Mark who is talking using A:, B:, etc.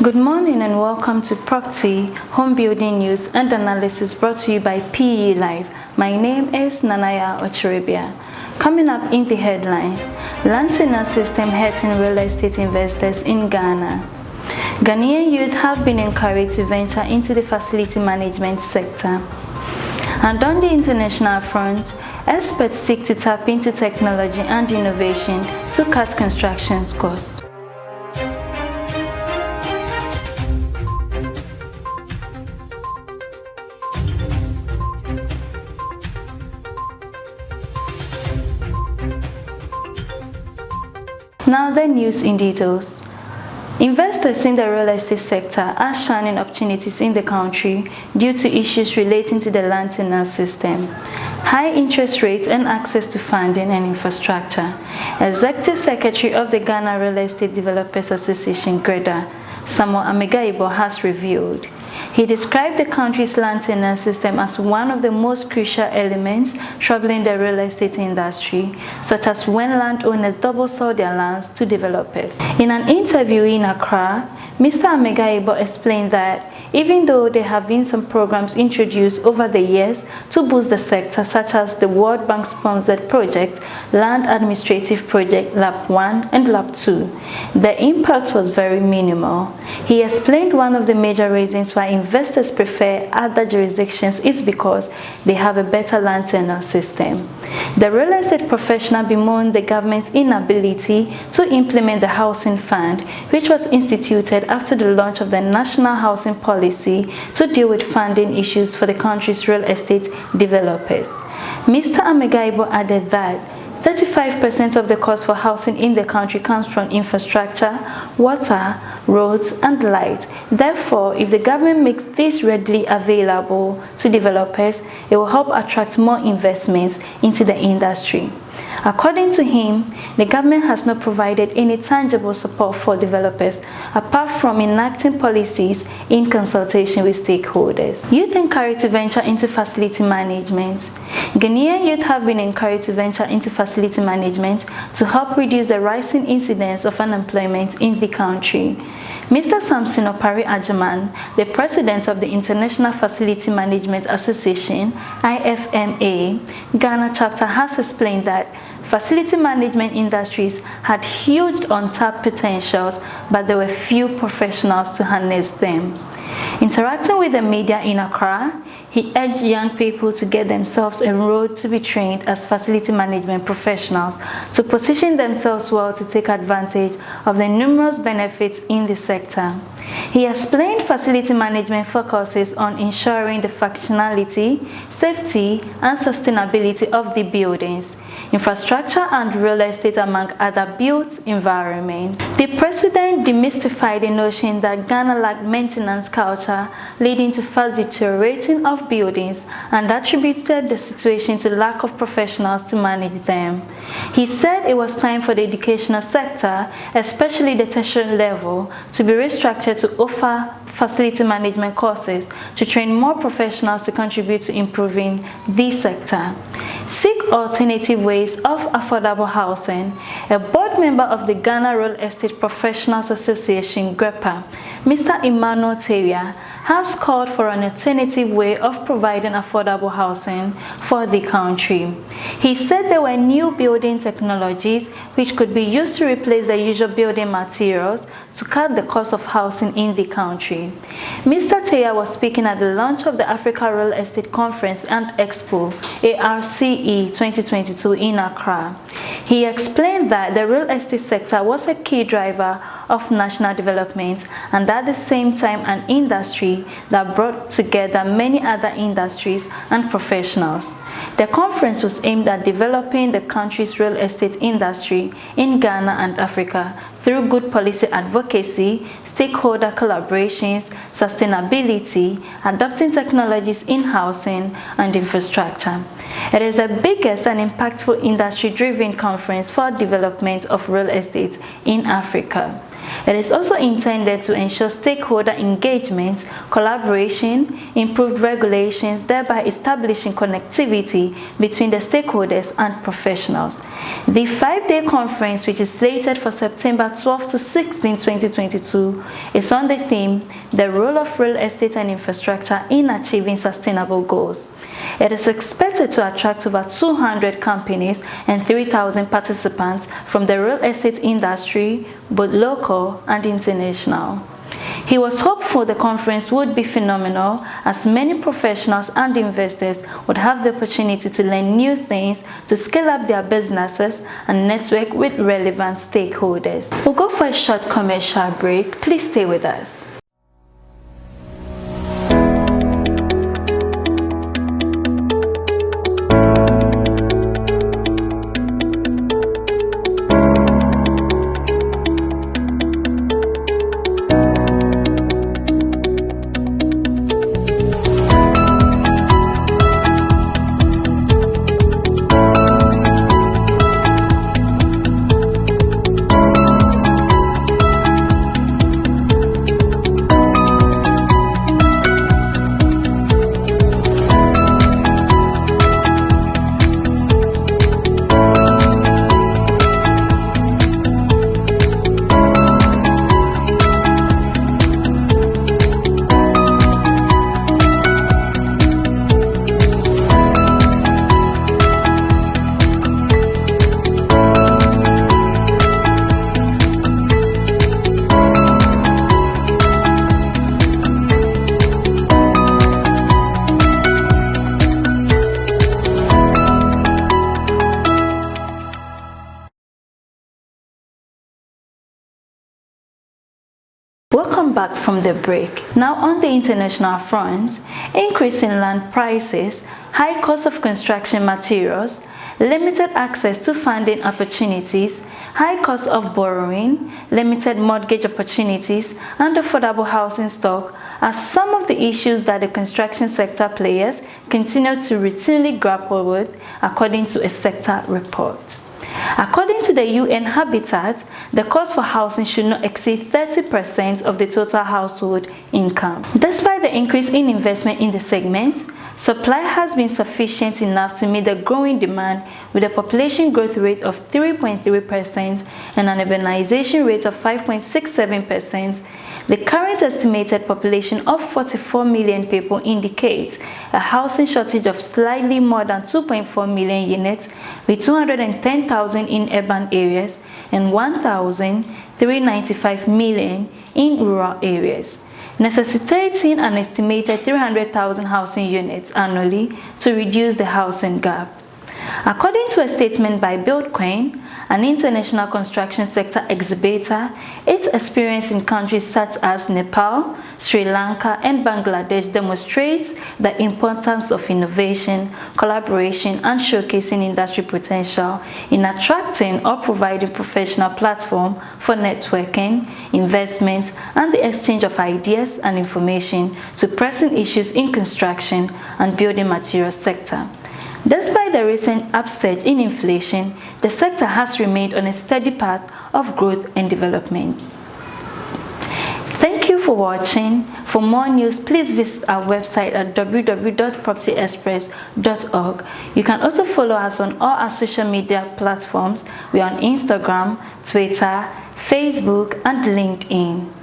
A: Good morning and welcome to Property, Home Building News and Analysis brought to you by PE Live. My name is Nanaya Ochiribia. Coming up in the headlines, land tenure system hurting real estate investors in Ghana. Ghanaian youth have been encouraged to venture into the facility management sector. And on the international front, experts seek to tap into technology and innovation to cut construction costs. Now the news in details. Investors in the real estate sector are shunning opportunities in the country due to issues relating to the land tenure system, high interest rates and access to funding and infrastructure. Executive Secretary of the Ghana Real Estate Developers Association, GREDA, Samuel Amegaibo, has revealed. He described the country's land tenure system as one of the most crucial elements troubling the real estate industry, such as when landowners double sell their lands to developers. In an interview in Accra, Mr. Amegaibo explained that even though there have been some programs introduced over the years to boost the sector, such as the World Bank-sponsored project, Land Administrative Project LAP 1 and LAP 2, the impact was very minimal. He explained one of the major reasons why investors prefer other jurisdictions is because they have a better land tenure system. The real estate professional bemoaned the government's inability to implement the Housing Fund, which was instituted after the launch of the National Housing Policy to deal with funding issues for the country's real estate developers. Mr. Amegaibo added that 35% of the cost for housing in the country comes from infrastructure, water, roads, and light. Therefore, if the government makes this readily available to developers, it will help attract more investments into the industry. According to him, the government has not provided any tangible support for developers apart from enacting policies in consultation with stakeholders. Youth encouraged to venture into facility management. Ghanaian youth have been encouraged to venture into facility management to help reduce the rising incidence of unemployment in the country. Mr. Samson Opari Ajaman, the president of the International Facility Management Association, IFMA, Ghana chapter, has explained that facility management industries had huge untapped potentials, but there were few professionals to harness them. Interacting with the media in Accra, he urged young people to get themselves enrolled to be trained as facility management professionals to position themselves well to take advantage of the numerous benefits in the sector. He explained facility management focuses on ensuring the functionality, safety, and sustainability of the buildings, infrastructure, and real estate, among other built environments. The president demystified the notion that Ghana lacked maintenance culture, leading to fast deteriorating of buildings, and attributed the situation to lack of professionals to manage them. He said it was time for the educational sector, especially the tertiary level, to be restructured to offer facility management courses to train more professionals to contribute to improving this sector. Seek alternative ways of affordable housing. A board member of the Ghana Real Estate Professionals Association, GREPA, Mr. Emmanuel Teria, has called for an alternative way of providing affordable housing for the country. He said there were new building technologies which could be used to replace the usual building materials to cut the cost of housing in the country. Mr. Teya was speaking at the launch of the Africa Real Estate Conference and Expo, ARCE 2022 in Accra. He explained that the real estate sector was a key driver of national development and at the same time an industry that brought together many other industries and professionals. The conference was aimed at developing the country's real estate industry in Ghana and Africa through good policy advocacy, stakeholder collaborations, sustainability, adopting technologies in housing and infrastructure. It is the biggest and impactful industry-driven conference for development of real estate in Africa. It is also intended to ensure stakeholder engagement, collaboration, improved regulations, thereby establishing connectivity between the stakeholders and professionals. The 5-day conference, which is slated for September 12 to 16, 2022, is on the theme, The Role of Real Estate and Infrastructure in Achieving Sustainable Goals. It is expected to attract over 200 companies and 3,000 participants from the real estate industry, both local and international. He was hopeful the conference would be phenomenal, as many professionals and investors would have the opportunity to learn new things, to scale up their businesses and network with relevant stakeholders. We'll go for a short commercial break. Please stay with us. Welcome back from the break. Now on the international front, increase in land prices, high cost of construction materials, limited access to funding opportunities, high cost of borrowing, limited mortgage opportunities, and affordable housing stock are some of the issues that the construction sector players continue to routinely grapple with, according to a sector report. According to the UN Habitat, the cost for housing should not exceed 30% of the total household income. Despite the increase in investment in the segment, supply has been sufficient enough to meet the growing demand, with a population growth rate of 3.3% and an urbanization rate of 5.67%. The current estimated population of 44 million people indicates a housing shortage of slightly more than 2.4 million units, with 210,000 in urban areas and 1,395 million in rural areas, necessitating an estimated 300,000 housing units annually to reduce the housing gap. According to a statement by BuildQueen, an international construction sector exhibitor, its experience in countries such as Nepal, Sri Lanka, and Bangladesh demonstrates the importance of innovation, collaboration, and showcasing industry potential in attracting or providing professional platform for networking, investment, and the exchange of ideas and information to pressing issues in construction and building materials sector. Despite the recent upsurge in inflation, the sector has remained on a steady path of growth and development. Thank you for watching. For more news, please visit our website at www.propertyexpress.org. You can also follow us on all our social media platforms. We are on Instagram, Twitter, Facebook, and LinkedIn.